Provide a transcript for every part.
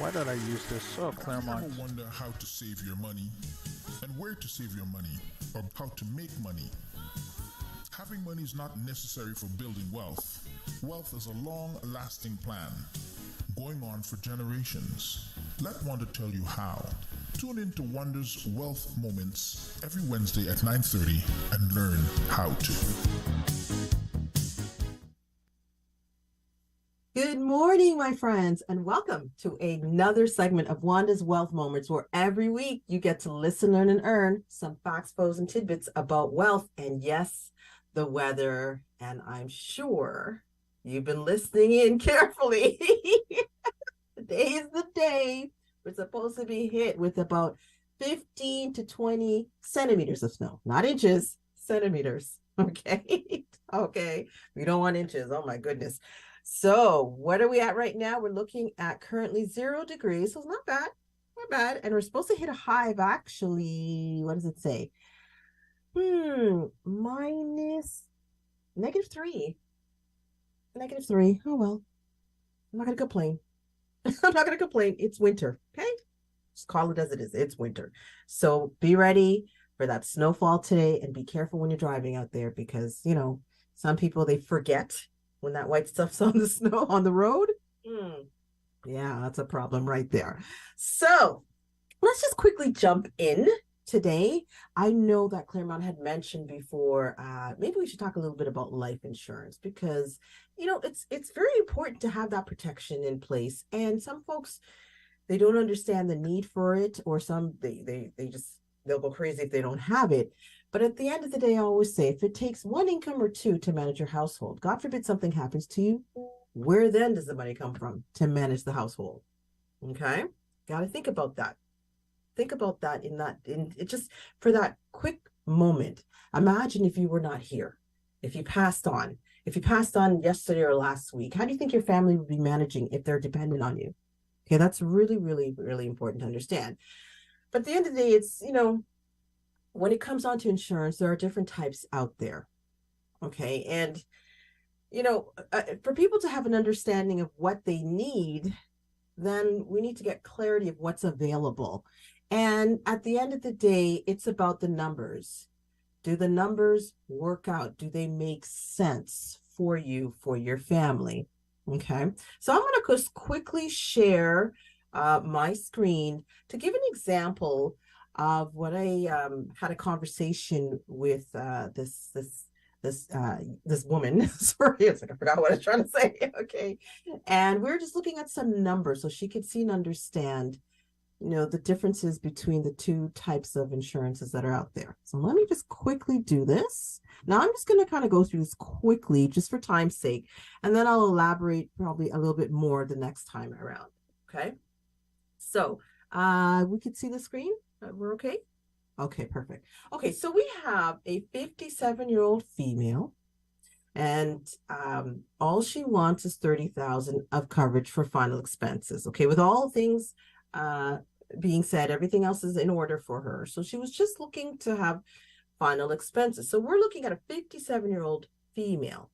Why did I use this? Oh, Claremont. Ever wonder how to save your money and where to save your money or how to make money? Having money is not necessary for building wealth. Wealth is a long-lasting plan, going on for generations. Let Wanda tell you how. Tune in to Wanda's Wealth Moments every Wednesday at 9:30 and learn how to. Good morning, my friends, and welcome to another segment of Wanda's Wealth Moments, where every week you get to listen, learn, and earn some facts, foes, and tidbits about wealth and, yes, the weather. And I'm sure you've been listening in carefully. Today is the day we're supposed to be hit with about 15 to 20 centimeters of snow, not inches, centimeters. Okay. Okay. We don't want inches. Oh my goodness. So what are we at right now? We're looking at currently 0 degrees. So it's not bad, not bad. And we're supposed to hit a high of actually, what does it say? Minus -3. -3. Oh, well, I'm not going to complain. I'm not going to complain. It's winter. Okay. Just call it as it is. It's winter. So be ready for that snowfall today and be careful when you're driving out there because, you know, some people, they forget when that white stuff's on the snow on the road. Yeah, that's a problem right there. So let's just quickly jump in today. I know that Claremont had mentioned before, maybe we should talk a little bit about life insurance because, you know, it's very important to have that protection in place. And some folks, they don't understand the need for it, or some they'll go crazy if they don't have it. But at the end of the day, I always say, if it takes one income or two to manage your household, God forbid something happens to you, where then does the money come from to manage the household? Okay, got to think about that. Think about that in it just for that quick moment. Imagine if you were not here, if you passed on yesterday or last week, how do you think your family would be managing if they're dependent on you? Okay, that's really, really, really important to understand. But at the end of the day, it's, you know, when it comes on to insurance, there are different types out there. Okay. And, you know, for people to have an understanding of what they need, then we need to get clarity of what's available. And at the end of the day, it's about the numbers. Do the numbers work out? Do they make sense for you, for your family? Okay. So I'm going to just quickly share my screen to give an example of what I had a conversation with this woman. Sorry, it's like I forgot what I was trying to say. Okay, and we're just looking at some numbers so she could see and understand, you know, the differences between the two types of insurances that are out there. So let me just quickly do this. Now I'm just going to kind of go through this quickly just for time's sake, and then I'll elaborate probably a little bit more the next time around. Okay, so we could see the screen. We're okay? Okay, perfect. Okay, so we have a 57-year-old female, and all she wants is $30,000 of coverage for final expenses. Okay, with all things being said, everything else is in order for her. So she was just looking to have final expenses. So we're looking at a 57-year-old female.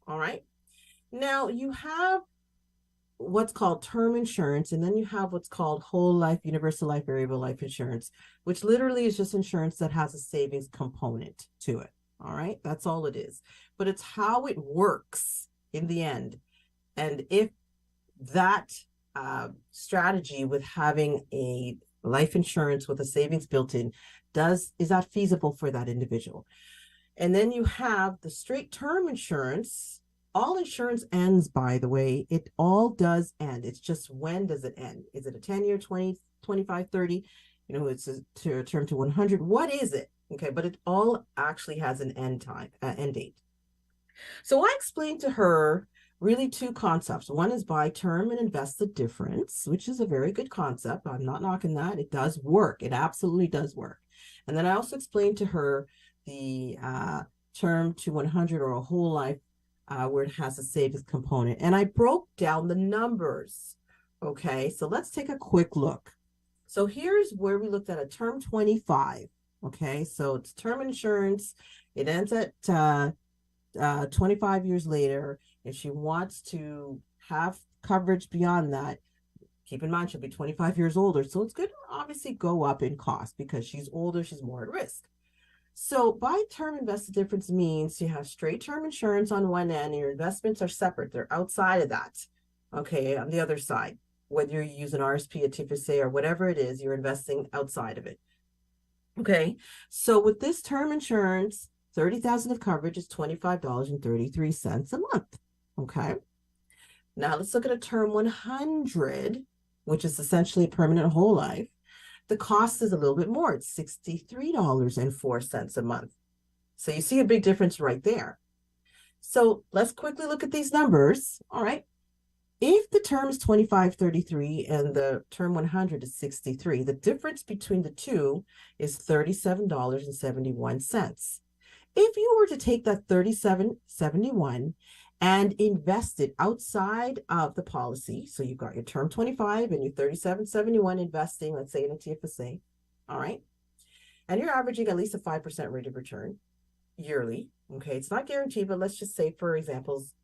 All right. Now you have what's called term insurance, and then you have what's called whole life, universal life, variable life insurance, which literally is just insurance that has a savings component to it. All right, that's all it is. But it's how it works in the end, and if that strategy with having a life insurance with a savings built in is that feasible for that individual. And then you have the straight term insurance. All insurance ends, by the way. It all does end. It's just, when does it end? Is it a 10-year, 20, 25, 30? You know, it's a term to 100. What is it? Okay, but it all actually has an end date. So I explained to her really two concepts. One is buy term and invest the difference, which is a very good concept. I'm not knocking that. It does work. It absolutely does work. And then I also explained to her the term to 100 or a whole life, where it has a savings component. And I broke down the numbers. Okay, so let's take a quick look. So here's where we looked at a term 25. Okay, so it's term insurance. It ends at 25 years later. If she wants to have coverage beyond that, Keep in mind, she'll be 25 years older. So it's going to obviously go up in cost because she's older, she's more at risk. So by term invested difference means you have straight term insurance on one end, and your investments are separate. They're outside of that. Okay, on the other side, whether you use an RSP, a TFSA, or whatever it is, you're investing outside of it. Okay, so with this term insurance, 30,000 of coverage is $25.33 a month. Okay, now let's look at a term 100, which is essentially permanent whole life. The cost is a little bit more. It's $63.04 a month. So you see a big difference right there. So let's quickly look at these numbers. All right. If the term is 25.33 and the term 100 is 63, the difference between the two is $37.71. If you were to take that $37.71 and invest it outside of the policy, so you've got your term 25 and your $37.71 investing, let's say in a TFSA, all right, and you're averaging at least a 5% rate of return yearly, okay, it's not guaranteed, but let's just say for example's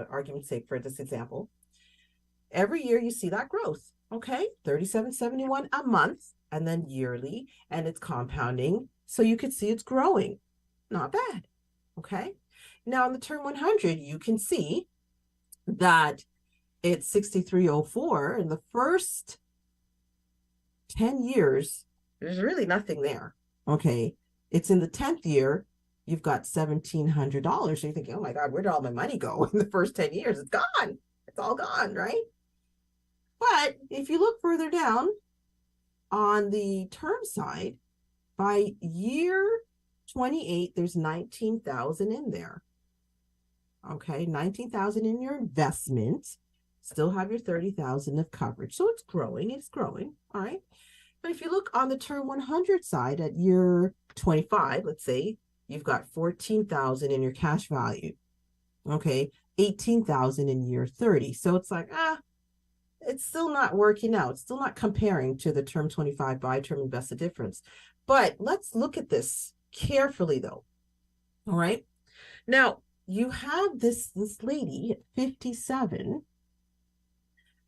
argument's sake for this example, every year you see that growth, okay, $37.71 a month, and then yearly, and it's compounding, so you could see it's growing, not bad, okay. Now, in the term 100, you can see that it's 63.04. In the first 10 years, there's really nothing there. Okay. It's in the 10th year, you've got $1,700. So you're thinking, oh my God, where did all my money go in the first 10 years? It's gone. It's all gone, right? But if you look further down on the term side, by year 28, there's 19,000 in there. Okay, 19,000 in your investment, still have your 30,000 of coverage. So it's growing, all right? But if you look on the term 100 side at year 25, let's say, you've got 14,000 in your cash value. Okay, 18,000 in year 30. So it's like, it's still not working out. It's still not comparing to the term 25 by term invested difference. But let's look at this carefully though, all right? Now, you have this lady at 57.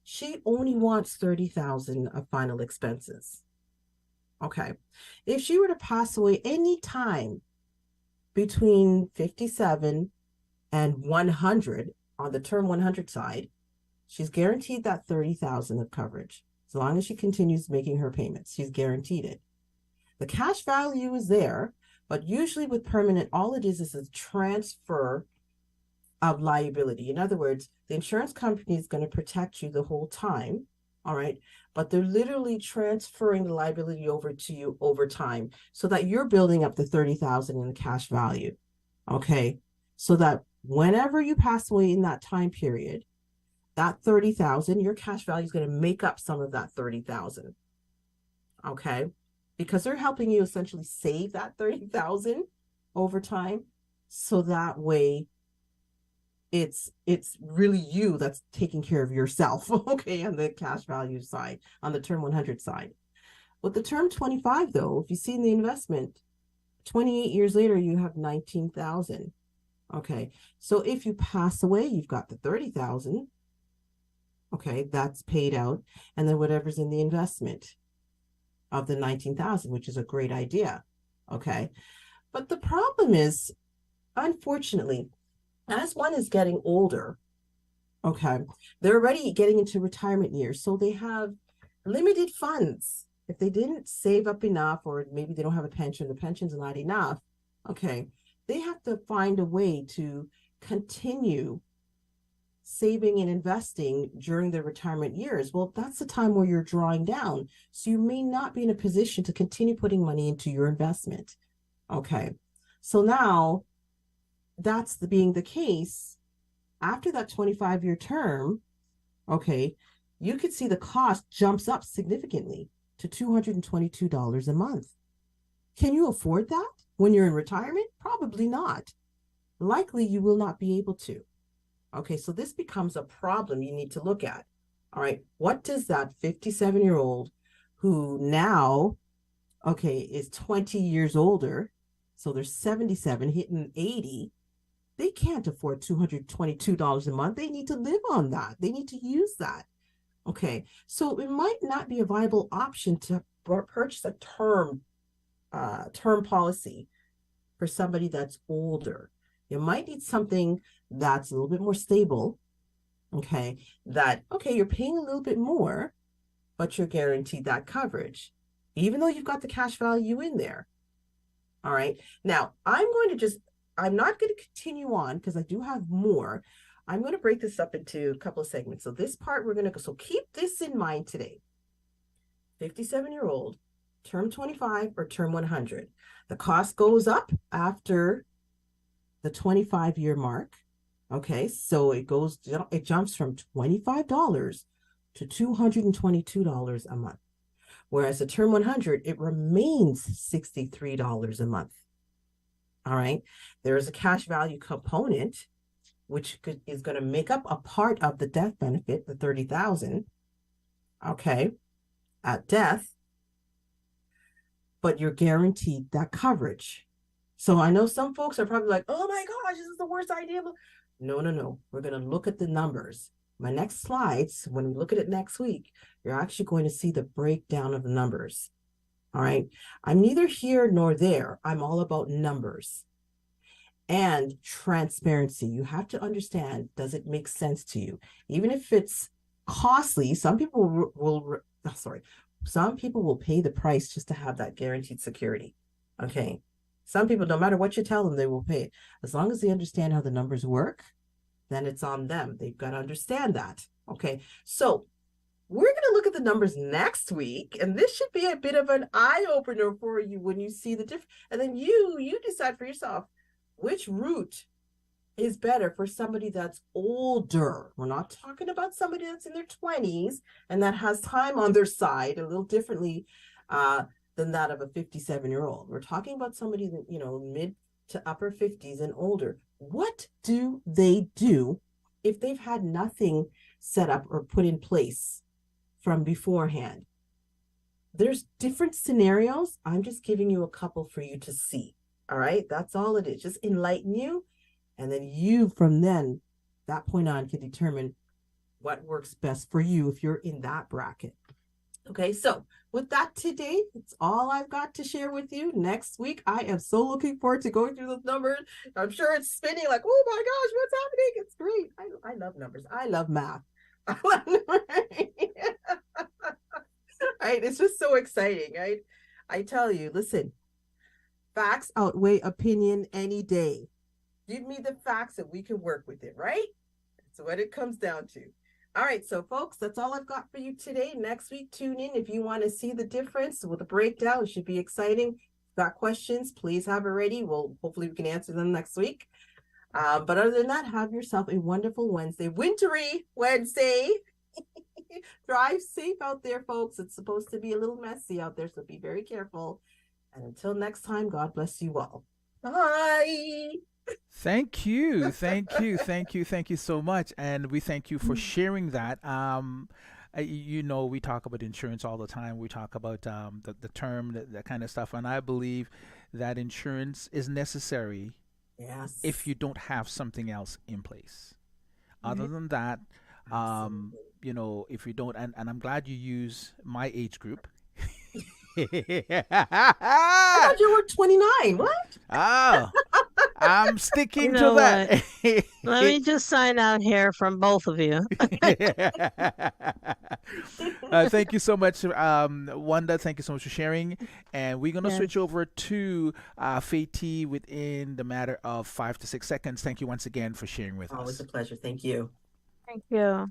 She only wants 30,000 of final expenses. Okay. If she were to pass away any time between 57 and 100 on the term 100 side, she's guaranteed that 30,000 of coverage. As long as she continues making her payments, she's guaranteed it. The cash value is there, but usually with permanent, all it is a transfer of liability. In other words, the insurance company is going to protect you the whole time, all right? But they're literally transferring the liability over to you over time so that you're building up the 30,000 in the cash value, okay? So that whenever you pass away in that time period, that 30,000, your cash value is going to make up some of that 30,000, okay? Because they're helping you essentially save that 30,000 over time. So that way it's really you that's taking care of yourself, okay, on the cash value side, on the term 100 side. With the term 25 though, if you see in the investment, 28 years later, you have 19,000. Okay. So if you pass away, you've got the 30,000. Okay. That's paid out. And then whatever's in the investment of the 19,000, which is a great idea. Okay. But the problem is, unfortunately, as one is getting older, okay, they're already getting into retirement years. So they have limited funds. If they didn't save up enough, or maybe they don't have a pension, the pension's not enough, okay, they have to find a way to continue saving and investing during their retirement years. Well, that's the time where you're drawing down. So you may not be in a position to continue putting money into your investment. Okay. So now that's being the case after that 25-year term. Okay. You could see the cost jumps up significantly to $222 a month. Can you afford that when you're in retirement? Probably not. Likely you will not be able to. Okay, so this becomes a problem you need to look at. All right, what does that 57-year-old who now, okay, is 20 years older, so they're 77, hitting 80, they can't afford $222 a month. They need to live on that. They need to use that. Okay, so it might not be a viable option to purchase a term policy for somebody that's older. You might need something that's a little bit more stable. Okay, you're paying a little bit more, but you're guaranteed that coverage, even though you've got the cash value in there. All right. Now, I'm not going to continue on because I do have more. I'm going to break this up into a couple of segments. So this part we're going to go. So keep this in mind today. 57-year-old, term 25 or term 100. The cost goes up after the 25-year mark. Okay, so it jumps from $25 to $222 a month. Whereas the term 100, it remains $63 a month. All right, there is a cash value component, which is going to make up a part of the death benefit, the $30,000. Okay, at death, but you're guaranteed that coverage. So I know some folks are probably like, oh my gosh, this is the worst idea. No. We're going to look at the numbers. My next slides, when we look at it next week, you're actually going to see the breakdown of the numbers. All right. I'm neither here nor there. I'm all about numbers and transparency. You have to understand, does it make sense to you? Even if it's costly, some people will pay the price just to have that guaranteed security. Okay. Some people, no matter what you tell them, they will pay it. As long as they understand how the numbers work, then it's on them. They've got to understand that. Okay. So we're going to look at the numbers next week, and this should be a bit of an eye-opener for you when you see the difference. And then you decide for yourself which route is better for somebody that's older. We're not talking about somebody that's in their 20s and that has time on their side a little differently than that of a 57-year-old. We're talking about somebody that, mid to upper 50s and older. What do they do if they've had nothing set up or put in place from beforehand? There's different scenarios. I'm just giving you a couple for you to see. All right, that's all it is. Just enlighten you. And then you, from that point on, can determine what works best for you if you're in that bracket. Okay, so with that today, it's all I've got to share with you. Next week, I am so looking forward to going through those numbers. I'm sure it's spinning like, oh my gosh, what's happening? It's great. I love numbers. I love math. Right? It's just so exciting, right? I tell you, listen, facts outweigh opinion any day. Give me the facts and we can work with it, right? That's what it comes down to. All right, so folks, that's all I've got for you today. Next week, tune in if you want to see the difference with the breakdown. It should be exciting. If you've got questions, please have it ready. Hopefully we can answer them next week. But other than that, have yourself a wonderful Wednesday, wintry Wednesday. Drive safe out there, folks. It's supposed to be a little messy out there, so be very careful. And until next time, God bless you all. Bye. Thank you so much, and we thank you for sharing that. We talk about insurance all the time. We talk about the term, that kind of stuff, and I believe that insurance is necessary. Yes. If you don't have something else in place. Other than that, if you don't, and I'm glad you use my age group. I thought you were 29. What? Oh, I'm sticking to that. Let me just sign out here from both of you. Thank you so much, Wanda. Thank you so much for sharing. And we're going to switch over to Faye within the matter of 5 to 6 seconds. Thank you once again for sharing with us. Always a pleasure. Thank you. Thank you.